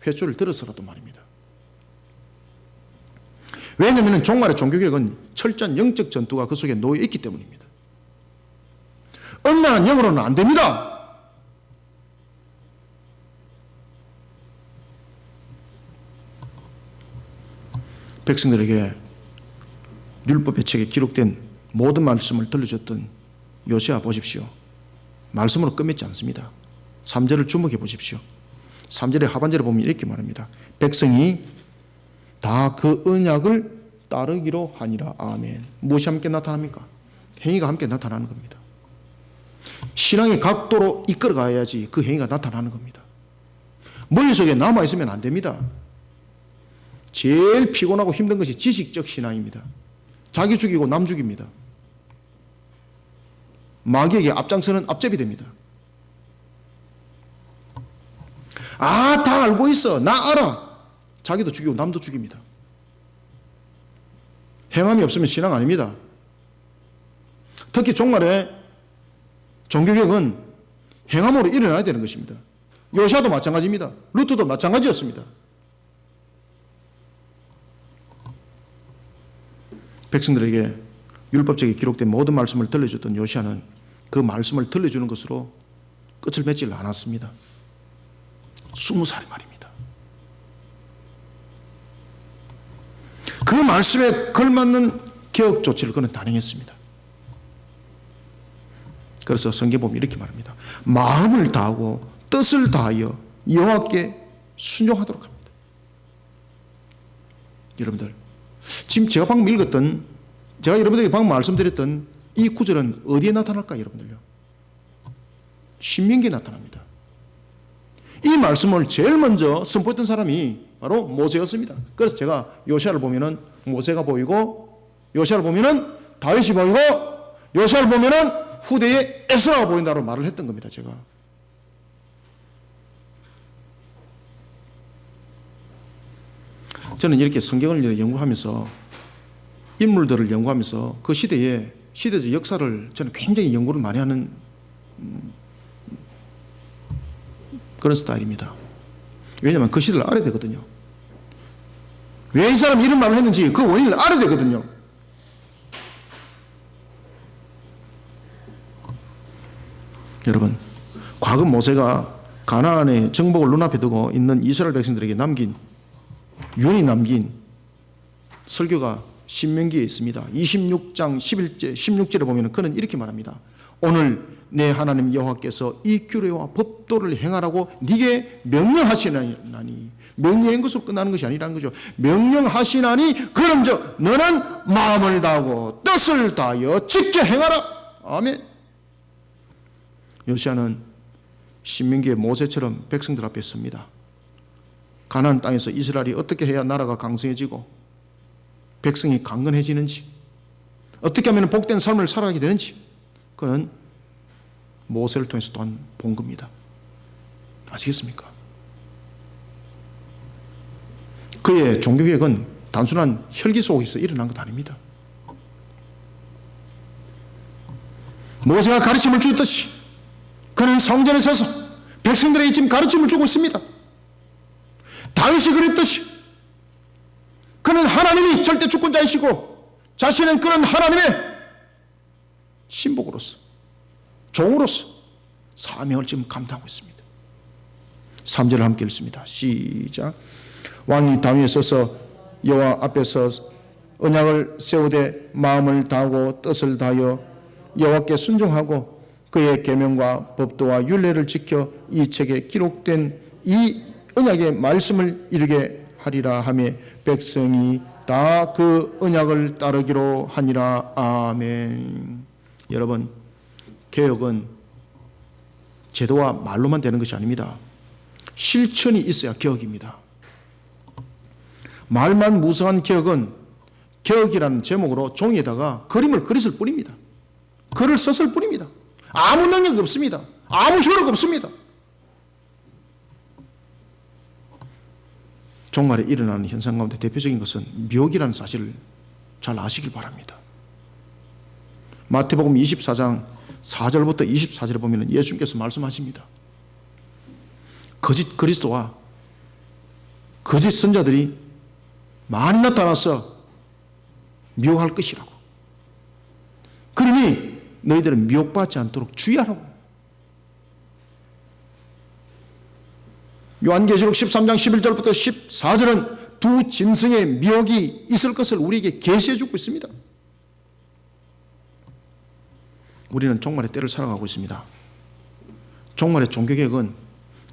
횟수를 들어서라도 말입니다. 왜냐하면 종말의 종교개혁은 철저한 영적 전투가 그 속에 놓여 있기 때문입니다. 엄란한 영으로는 안 됩니다. 백성들에게 율법의 책에 기록된 모든 말씀을 들려줬던 요시아 보십시오. 말씀으로 끝맺지 않습니다. 3절을 주목해 보십시오. 3절의 하반절에 보면 이렇게 말합니다. 백성이 다 그 언약을 따르기로 하니라. 아멘. 무엇이 함께 나타납니까? 행위가 함께 나타나는 겁니다. 신앙의 각도로 이끌어가야지 그 행위가 나타나는 겁니다. 머릿속에 남아있으면 안 됩니다. 제일 피곤하고 힘든 것이 지식적 신앙입니다. 자기 죽이고 남 죽입니다. 마귀에게 앞장서는 앞잡이 됩니다. 아, 다 알고 있어. 나 알아. 자기도 죽이고 남도 죽입니다. 행함이 없으면 신앙 아닙니다. 특히 종말에 종교개혁은 행함으로 일어나야 되는 것입니다. 요시아도 마찬가지입니다. 루트도 마찬가지였습니다. 백성들에게 율법책에 기록된 모든 말씀을 들려줬던 요시아는 그 말씀을 들려주는 것으로 끝을 맺지 않았습니다. 20살이 말입니다. 그 말씀에 걸맞는 개혁 조치를 그는 단행했습니다. 그래서 성경 보면 이렇게 말합니다. 마음을 다하고 뜻을 다하여 여호와께 순종하도록 합니다. 여러분들, 지금 제가 방금 읽었던, 제가 여러분들에게 방금 말씀드렸던 이 구절은 어디에 나타날까, 여러분들요? 신명기에 나타납니다. 이 말씀을 제일 먼저 선포했던 사람이 바로 모세였습니다. 그래서 제가 요시아를 보면은 모세가 보이고, 요시아를 보면은 다윗이 보이고, 요시아를 보면은 후대의 에스라가 보인다고 말을 했던 겁니다, 제가. 저는 이렇게 성경을 연구하면서 인물들을 연구하면서 그 시대의 시대적 역사를 저는 굉장히 연구를 많이 하는 그런 스타일입니다. 왜냐하면 그 시대를 알아야 되거든요. 왜 이 사람이 이런 말을 했는지 그 원인을 알아야 되거든요. 여러분, 과거 모세가 가나안의 정복을 눈앞에 두고 있는 이스라엘 백성들에게 윤이 남긴 설교가 신명기에 있습니다. 26장 11절 16절에 보면 그는 이렇게 말합니다. 오늘 내 하나님 여호와께서 이 규례와 법도를 행하라고 네게 명령하시나니, 명령한 것으로 끝나는 것이 아니라는 거죠. 명령하시나니 그런즉 너는 마음을 다하고 뜻을 다하여 지켜 행하라. 아멘. 요시아는 신명기의 모세처럼 백성들 앞에 섭니다. 가나안 땅에서 이스라엘이 어떻게 해야 나라가 강성해지고 백성이 강건해지는지, 어떻게 하면 복된 삶을 살아가게 되는지 그는 모세를 통해서 또한 본 겁니다. 아시겠습니까? 그의 종교개혁은 단순한 혈기 속에서 일어난 것 아닙니다. 모세가 가르침을 주었듯이 그는 성전에 서서 백성들에게 지금 가르침을 주고 있습니다. 다윗이 그랬듯이 그는 하나님 하나님이 절대 주권자이시고 자신은 그런 하나님의 신복으로서, 종으로서 사명을 지금 감당하고 있습니다. 3절을 함께 읽습니다. 시작. 왕이 다윗에 서서 여호와 앞에서 언약을 세우되 마음을 다하고 뜻을 다하여 여호와께 순종하고 그의 계명과 법도와 율례를 지켜 이 책에 기록된 이 언약의 말씀을 이루게 하리라 하며 백성이 다 그 언약을 따르기로 하니라. 아멘. 여러분, 개혁은 제도와 말로만 되는 것이 아닙니다. 실천이 있어야 개혁입니다. 말만 무성한 개혁은 개혁이라는 제목으로 종이에다가 그림을 그렸을 뿐입니다. 글을 썼을 뿐입니다. 아무 능력이 없습니다. 아무 효력이 없습니다. 종말에 일어나는 현상 가운데 대표적인 것은 미혹이라는 사실을 잘 아시길 바랍니다. 마태복음 24장 4절부터 24절에 보면 예수님께서 말씀하십니다. 거짓 그리스도와 거짓 선자들이 많이 나타나서 미혹할 것이라고. 그러니 너희들은 미혹받지 않도록 주의하라고. 요한계시록 13장 11절부터 14절은 두 짐승의 미혹이 있을 것을 우리에게 계시해 주고 있습니다. 우리는 종말의 때를 살아가고 있습니다. 종말의 종교개혁은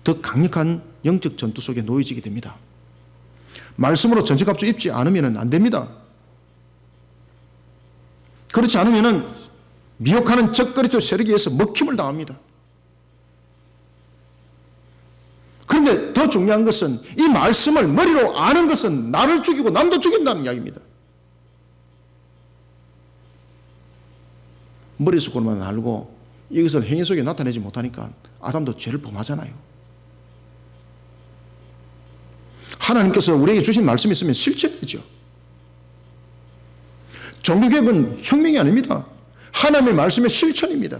더 강력한 영적 전투 속에 놓여지게 됩니다. 말씀으로 전체갑주 입지 않으면 안 됩니다. 그렇지 않으면 미혹하는 적그리스도 세력에 의해서 먹힘을 당합니다. 그런데 더 중요한 것은 이 말씀을 머리로 아는 것은 나를 죽이고 남도 죽인다는 이야기입니다. 머릿속으로만 알고 이것을 행위 속에 나타내지 못하니까 아담도 죄를 범하잖아요. 하나님께서 우리에게 주신 말씀이 있으면 실천이죠. 종교개혁은 혁명이 아닙니다. 하나님의 말씀의 실천입니다.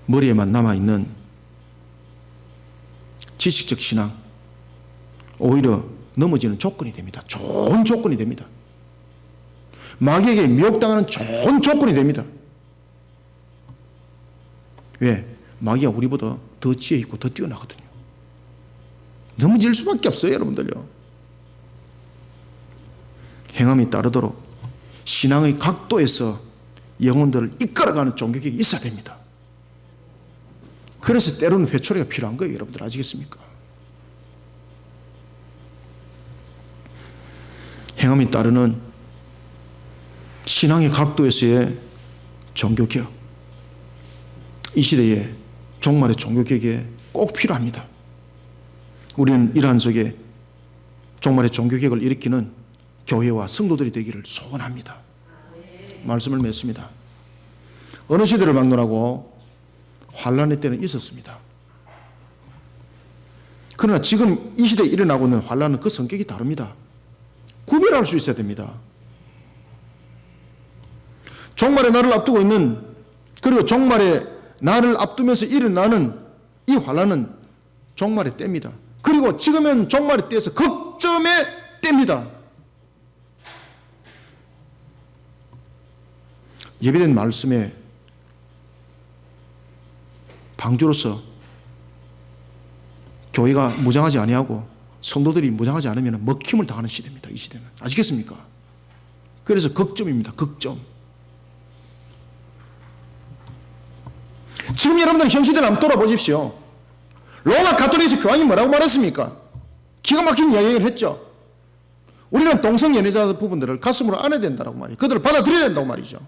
머리에만 남아있는 지식적 신앙, 오히려 넘어지는 조건이 됩니다. 좋은 조건이 됩니다. 마귀에게 미혹당하는 좋은 조건이 됩니다. 왜? 마귀가 우리보다 더 지혜 있고 더 뛰어나거든요. 넘어질 수밖에 없어요, 여러분들요. 행함이 따르도록 신앙의 각도에서 영혼들을 이끌어가는 종교개혁이 있어야 됩니다. 그래서 때로는 회초리가 필요한 거예요, 여러분들 아시겠습니까? 행함이 따르는 신앙의 각도에서의 종교개혁, 이 시대에 종말의 종교개혁에 꼭 필요합니다. 우리는 이러한 속에 종말의 종교개혁을 일으키는 교회와 성도들이 되기를 소원합니다. 말씀을 맺습니다. 어느 시대를 막론하고 환란의 때는 있었습니다. 그러나 지금 이 시대에 일어나고 있는 환란은 그 성격이 다릅니다. 구별할 수 있어야 됩니다. 종말의 날을 앞두고 있는, 그리고 종말의 날을 앞두면서 일어나는 이 환란은 종말의 때입니다. 그리고 지금은 종말의 때에서 극점의 때입니다. 예배된 말씀에 방주로서 교회가 무장하지 아니하고 성도들이 무장하지 않으면 먹힘을 당하는 시대입니다. 이 시대는. 아시겠습니까? 그래서 극점입니다. 극점. 지금 여러분들 현 시대를 한번 돌아보십시오. 로마 가톨릭에서 교황이 뭐라고 말했습니까? 기가 막힌 이야기를 했죠. 우리는 동성 연애자 부분들을 가슴으로 안아야 된다고 말이에요. 그들을 받아들여야 된다고 말이죠.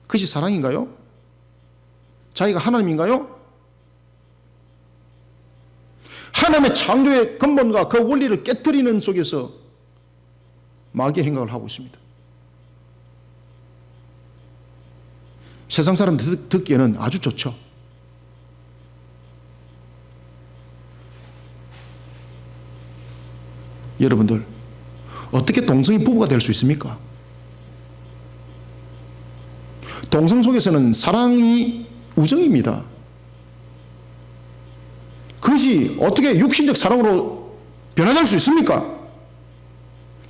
그것이 사랑인가요? 자기가 하나님인가요? 하나님의 창조의 근본과 그 원리를 깨뜨리는 속에서 마귀의 행각을 하고 있습니다. 세상 사람들 듣기에는 아주 좋죠. 여러분들, 어떻게 동성이 부부가 될 수 있습니까? 동성 속에서는 사랑이 우정입니다. 그것이 그것이 어떻게 육신적 사랑으로 변화될 수 있습니까?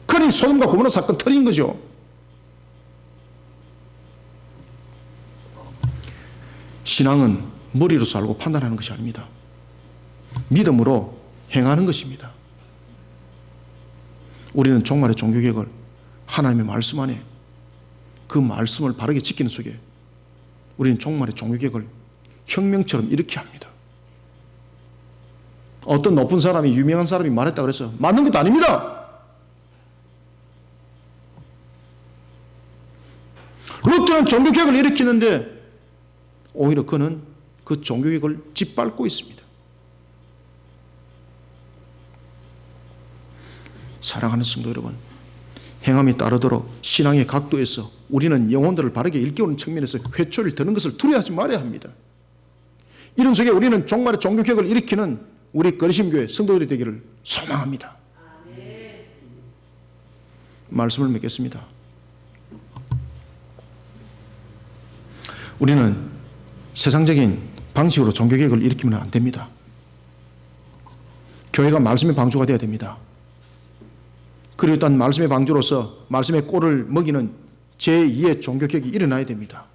그러니 소돔과 고모라 사건 터진 거죠. 신앙은 머리로 살고 판단하는 것이 아닙니다. 믿음으로 행하는 것입니다. 우리는 종말의 종교개혁을 하나님의 말씀 안에 그 말씀을 바르게 지키는 속에 우리는 종말의 종교개혁을 혁명처럼 일으켜야 합니다. 어떤 높은 사람이, 유명한 사람이 말했다 그래서 맞는 것도 아닙니다. 루터는 종교개혁을 일으키는데 오히려 그는 그 종교개혁을 짓밟고 있습니다. 사랑하는 성도 여러분, 행함이 따르도록 신앙의 각도에서 우리는 영혼들을 바르게 일깨우는 측면에서 회초리를 드는 것을 두려워하지 말아야 합니다. 이런 속에 우리는 종말의 종교개혁을 일으키는 우리 거리심교회 성도들이 되기를 소망합니다. 말씀을 맺겠습니다. 우리는 세상적인 방식으로 종교개혁을 일으키면 안 됩니다. 교회가 말씀의 방주가 되어야 됩니다. 그리고 일단 말씀의 방주로서 말씀의 꼴을 먹이는 제2의 종교개혁이 일어나야 됩니다.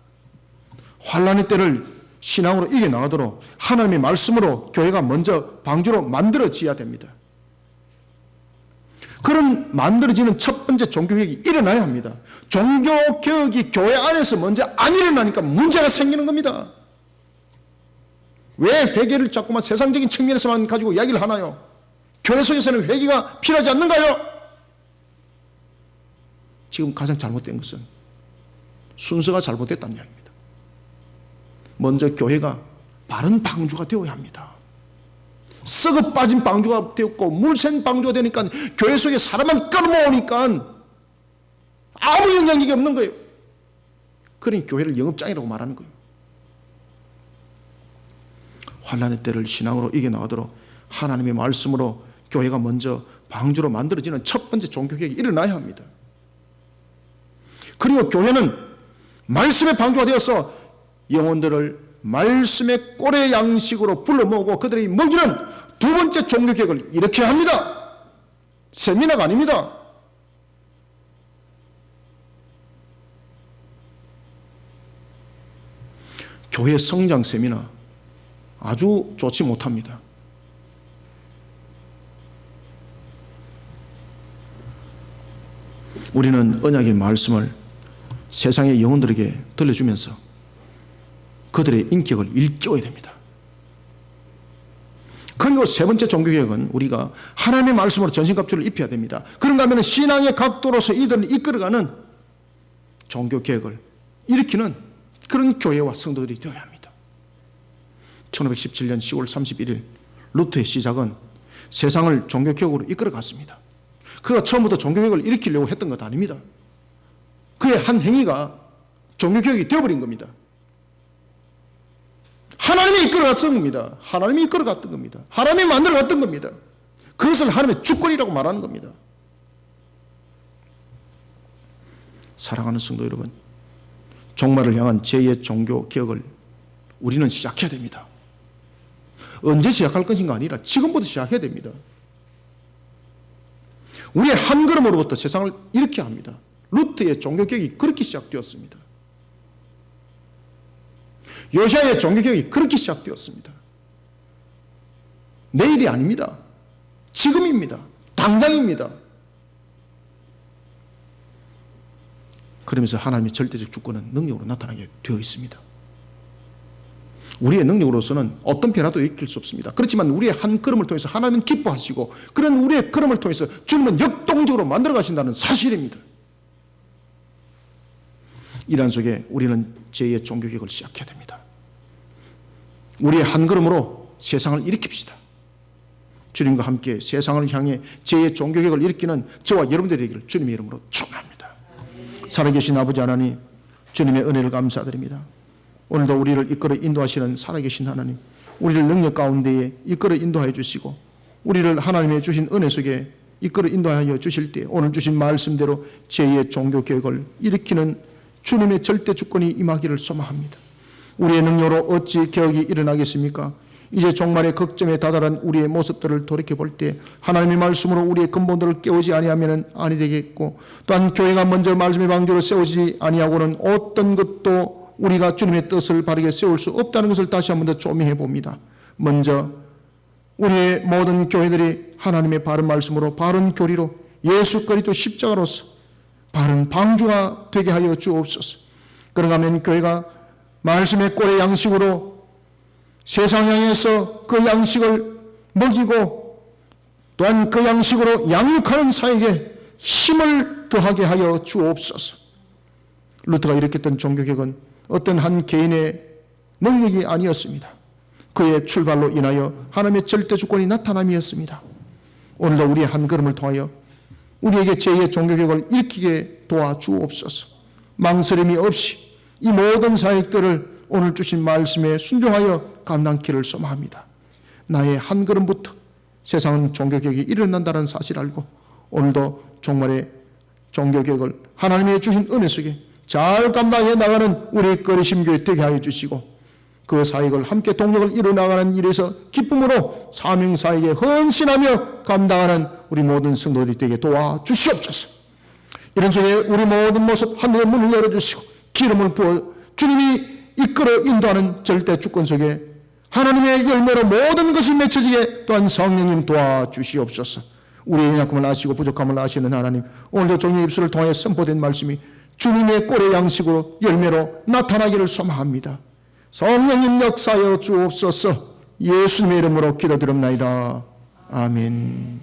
환란의 때를 신앙으로 이겨나가도록 하나님의 말씀으로 교회가 먼저 방주로 만들어져야 됩니다. 그런 만들어지는 첫 번째 종교개혁이 일어나야 합니다. 종교개혁이 교회 안에서 먼저 안 일어나니까 문제가 생기는 겁니다. 왜 회개를 자꾸만 세상적인 측면에서만 가지고 이야기를 하나요? 교회 속에서는 회개가 필요하지 않는가요? 지금 가장 잘못된 것은 순서가 잘못됐다는 이야기입니다. 먼저 교회가 바른 방주가 되어야 합니다. 썩어 빠진 방주가 되었고 물샌 방주가 되니까 교회 속에 사람만 끌어모으니까 아무 영향력이 없는 거예요. 그러니 교회를 영업장이라고 말하는 거예요. 환란의 때를 신앙으로 이겨나가도록 하나님의 말씀으로 교회가 먼저 방주로 만들어지는 첫 번째 종교개혁이 일어나야 합니다. 그리고 교회는 말씀의 방주가 되어서 영혼들을 말씀의 꼴의 양식으로 불러 모으고 그들이 먹이는 두 번째 종교개혁을 일으켜야 합니다. 세미나가 아닙니다. 교회 성장 세미나 아주 좋지 못합니다. 우리는 언약의 말씀을 세상의 영혼들에게 들려주면서 그들의 인격을 일깨워야 됩니다. 그리고 세 번째 종교개혁은 우리가 하나님의 말씀으로 전신갑주를 입혀야 됩니다. 그런가 하면 신앙의 각도로서 이들을 이끌어가는 종교개혁을 일으키는 그런 교회와 성도들이 되어야 합니다. 1517년 10월 31일 루터의 시작은 세상을 종교개혁으로 이끌어갔습니다. 그가 처음부터 종교개혁을 일으키려고 했던 것 아닙니다. 그의 한 행위가 종교개혁이 되어버린 겁니다. 하나님이 이끌어갔던 겁니다. 하나님이 이끌어갔던 겁니다. 하나님이 만들어갔던 겁니다. 그것을 하나님의 주권이라고 말하는 겁니다. 사랑하는 성도 여러분, 종말을 향한 제2의 종교개혁을 우리는 시작해야 됩니다. 언제 시작할 것인가 아니라 지금부터 시작해야 됩니다. 우리의 한 걸음으로부터 세상을 일으켜야 합니다. 루트의 종교개혁이 그렇게 시작되었습니다. 요시아의 종교개혁이 그렇게 시작되었습니다. 내일이 아닙니다. 지금입니다. 당장입니다. 그러면서 하나님의 절대적 주권은 능력으로 나타나게 되어 있습니다. 우리의 능력으로서는 어떤 변화도 일으킬 수 없습니다. 그렇지만 우리의 한 걸음을 통해서 하나님은 기뻐하시고 그런 우리의 걸음을 통해서 주님은 역동적으로 만들어 가신다는 사실입니다. 이러한 속에 우리는 제2의 종교개혁을 시작해야 됩니다. 우리의 한 걸음으로 세상을 일으킵시다. 주님과 함께 세상을 향해 제2의 종교개혁을 일으키는 저와 여러분들이 되기를 주님의 이름으로 축원합니다. 살아계신 아버지 하나님, 주님의 은혜를 감사드립니다. 오늘도 우리를 이끌어 인도하시는 살아계신 하나님, 우리를 능력 가운데에 이끌어 인도하여 주시고 우리를 하나님의 주신 은혜 속에 이끌어 인도하여 주실 때 오늘 주신 말씀대로 제2의 종교개혁을 일으키는 주님의 절대 주권이 임하기를 소망합니다. 우리의 능력으로 어찌 개혁이 일어나겠습니까? 이제 종말의 극점에 다다른 우리의 모습들을 돌이켜볼 때 하나님의 말씀으로 우리의 근본들을 깨우지 아니하면 아니 되겠고, 또한 교회가 먼저 말씀의 방주로 세우지 아니하고는 어떤 것도 우리가 주님의 뜻을 바르게 세울 수 없다는 것을 다시 한 번 더 조명해 봅니다. 먼저 우리의 모든 교회들이 하나님의 바른 말씀으로, 바른 교리로, 예수 그리스도 십자가로서 바른 방주가 되게 하여 주옵소서. 그런가 하면 교회가 말씀의 꼴의 양식으로 세상 향해서 그 양식을 먹이고, 또한 그 양식으로 양육하는 사에게 힘을 더하게 하여 주옵소서. 루터가 일으켰던 종교개혁은 어떤 한 개인의 능력이 아니었습니다. 그의 출발로 인하여 하나님의 절대 주권이 나타남이었습니다. 오늘도 우리의 한 걸음을 통하여 우리에게 제2의 종교개혁을 일으키게 도와주옵소서. 망설임이 없이 이 모든 사역들을 오늘 주신 말씀에 순종하여 감당키를 소망합니다. 나의 한 걸음부터 세상은 종교개혁이 일어난다는 사실을 알고 오늘도 종말의 종교개혁을 하나님이 주신 은혜 속에 잘 감당해 나가는 우리 거리심교회 되게 하여 주시고, 그 사역을 함께 동력을 이루어나가는 일에서 기쁨으로 사명사에게 헌신하며 감당하는 우리 모든 성도들이 되게 도와주시옵소서. 이런 속에 우리 모든 모습 하늘의 문을 열어주시고 기름을 부어 주님이 이끌어 인도하는 절대 주권 속에 하나님의 열매로 모든 것이 맺혀지게 또한 성령님 도와주시옵소서. 우리의 연약함을 아시고 부족함을 아시는 하나님, 오늘도 종의 입술을 통해 선포된 말씀이 주님의 꼴의 양식으로 열매로 나타나기를 소망합니다. 성령님 역사하여 주옵소서. 예수님의 이름으로 기도드립나이다. 아멘.